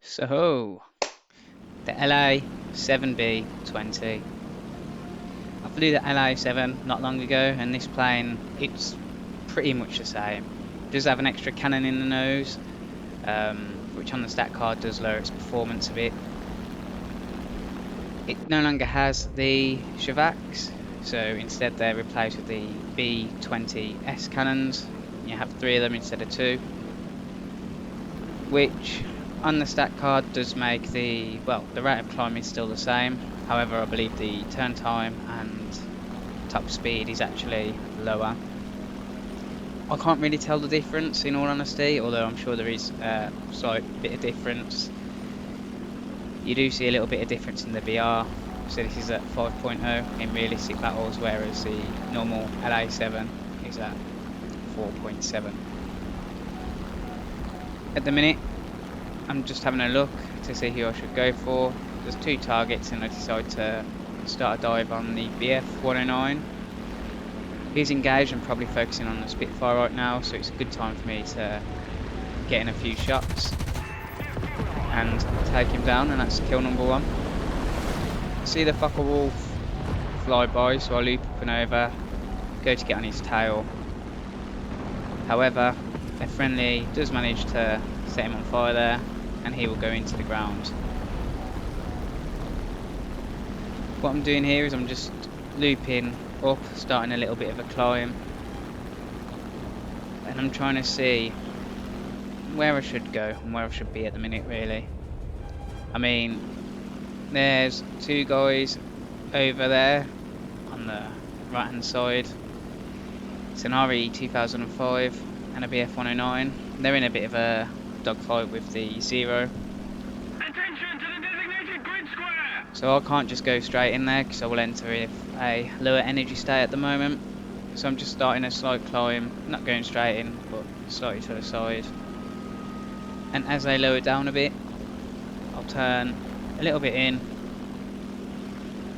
So, the La-7B-20. I flew the La-7 not long ago, and this plane, it's pretty much the same. It does have an extra cannon in the nose, which on the stat card does lower its performance a bit. It no longer has the Shavaks, so instead they're replaced with the B-20S cannons. You have 3 of them instead of 2, which on the stat card does make the rate of climb is still the same. However, I believe the turn time and top speed is actually lower. I can't really tell the difference in all honesty, although I'm sure there is a slight bit of difference. You do see a little bit of difference in the BR, so this is at 5.0 in realistic battles, whereas the normal La-7 is at 4.7. At the minute, I'm just having a look to see who I should go for. There's 2 targets and I decide to start a dive on the BF-109. He's engaged and probably focusing on the Spitfire right now, so it's a good time for me to get in a few shots and take him down, and that's kill number 1. See the fucker wolf fly by, so I loop up and over, go to get on his tail. However, a friendly does manage to set him on fire there, and he will go into the ground. What I'm doing here is I'm just looping up, starting a little bit of a climb, and I'm trying to see where I should go and where I should be at the minute, really. I mean, there's 2 guys over there on the right hand side. It's an RE 2005 and a BF-109. They're in a bit of a dogfight with the Zero. Attention to the designated grid square! So I can't just go straight in there because I will enter with a lower energy state at the moment. So I'm just starting a slight climb, not going straight in, but slightly to the side. And as they lower down a bit, I'll turn a little bit in.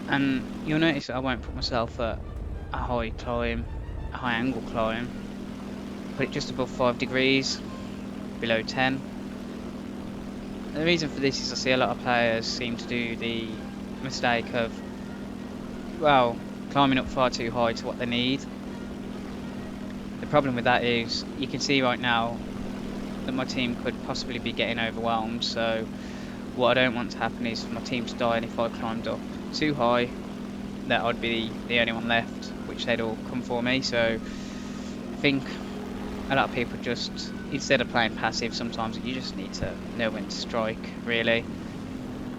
And you'll notice that I won't put myself at a high climb, a high angle climb. Put it just above 5 degrees, below 10. The reason for this is I see a lot of players seem to do the mistake of, well, climbing up far too high to what they need. The problem with that is you can see right now that my team could possibly be getting overwhelmed, so what I don't want to happen is for my team to die, and if I climbed up too high, that I'd be the only one left, which they'd all come for me. So I think a lot of people just, instead of playing passive, sometimes you just need to know when to strike, really.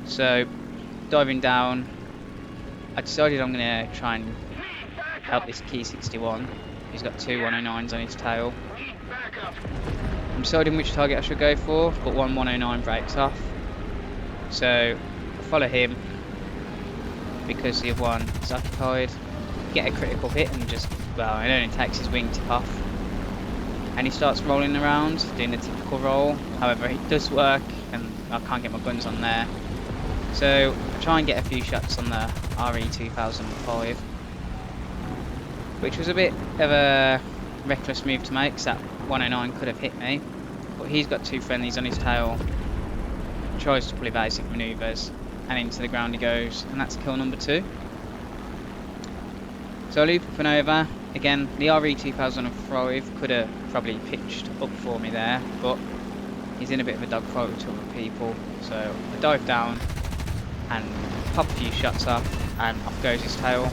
So diving down, I decided I'm going to try and help this Key 61. He's got 2 109s on his tail. I'm deciding which target I should go for, but one 109 breaks off. So I follow him because the other one is occupied. Get a critical hit and just, well, it only takes his wingtip off. And he starts rolling around, doing the typical roll. However, it does work, and I can't get my guns on there. So I try and get a few shots on the RE 2005, which was a bit of a reckless move to make, because that 109 could have hit me. But he's got 2 friendlies on his tail, tries to pull evasive manoeuvres, and into the ground he goes, and that's kill number 2. So I loop up and over. Again, the RE 2005 could have probably pitched up for me there, but he's in a bit of a dogfight with 2 other people. So I dive down and pop a few shots off, and off goes his tail.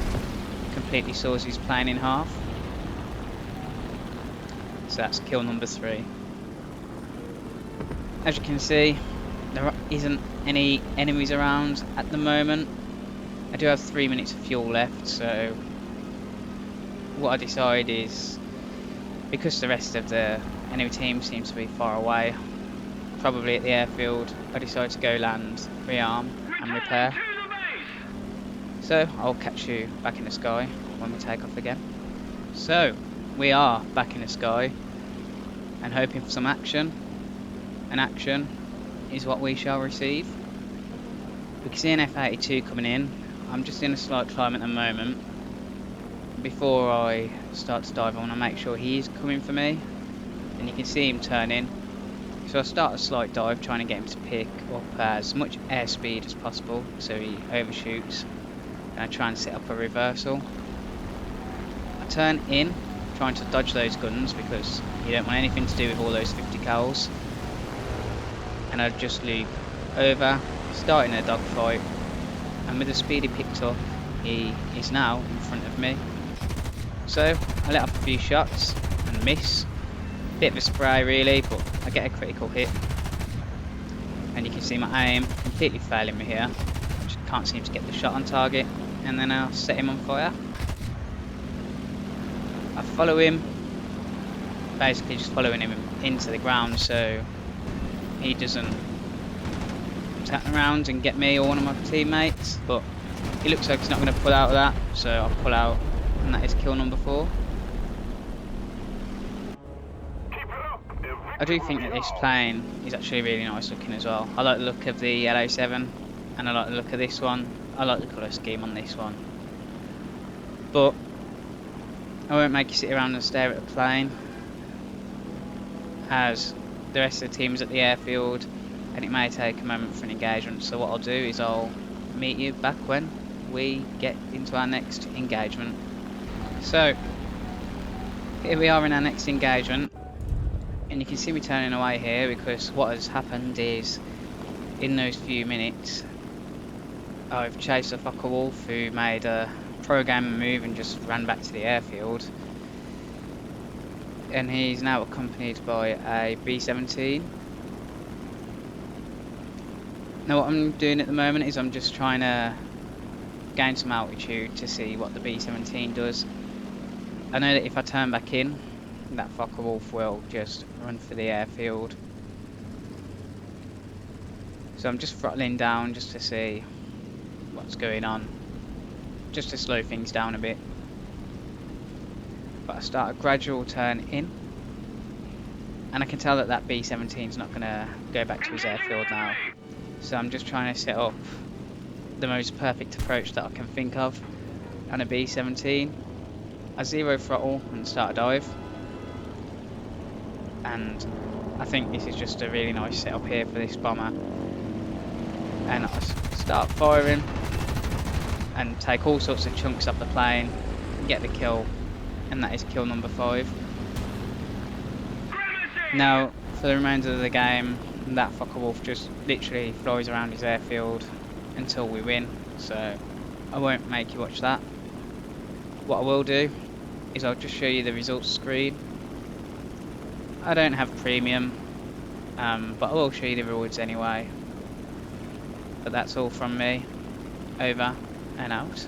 Completely saws his plane in half. So that's kill number 3. As you can see, there isn't any enemies around at the moment. I do have 3 minutes of fuel left, so what I decide is, because the rest of the enemy team seems to be far away, probably at the airfield, I decide to go land, rearm and repair. So I'll catch you back in the sky when we take off again. So we are back in the sky and hoping for some action, and action is what we shall receive. We can see an F-82 coming in. I'm just in a slight climb at the moment. Before I start to dive, I want to make sure he is coming for me, and you can see him turning, so So I start a slight dive, trying to get him to pick up as much airspeed as possible so he overshoots. And I try and set up a reversal. I turn in, trying to dodge those guns because you don't want anything to do with all those 50 cals. And I just loop over, starting a dogfight. And with the speed he picked up, he is now in front of me. So I let off a few shots and miss. Bit of a spray really, but I get a critical hit. And you can see my aim completely failing me here. Just can't seem to get the shot on target. And then I'll set him on fire. I follow him, basically just following him into the ground so he doesn't turn around and get me or one of my teammates. But he looks like he's not going to pull out of that, so I'll pull out, and that is kill number 4. I do think that this plane is actually really nice looking as well. I like the look of the La-7, and I like the look of this one. I like the colour scheme on this one. But I won't make you sit around and stare at the plane, as the rest of the team is at the airfield and it may take a moment for an engagement. So what I'll do is I'll meet you back when we get into our next engagement. So here we are in our next engagement, and you can see me turning away here because what has happened is in those few minutes I've chased a fucker wolf who made a pro-gamer move and just ran back to the airfield, and he's now accompanied by a B-17. Now what I'm doing at the moment is I'm just trying to gain some altitude to see what the B-17 does. I know that if I turn back in, that fucker wolf will just run for the airfield. So I'm just throttling down just to see what's going on, just to slow things down a bit. But I start a gradual turn in, and I can tell that that B-17 is not going to go back to his airfield now. So I'm just trying to set up the most perfect approach that I can think of on a B-17. I zero throttle and start a dive, and I think this is just a really nice setup here for this bomber. And I start firing and take all sorts of chunks off the plane and get the kill, and that is kill number 5. Now for the remainder of the game, that fucker wolf just literally flies around his airfield until we win, so I won't make you watch that. What I will do is I'll just show you the results screen. I don't have premium, but I will show you the rewards anyway. But that's all from me. Over and out.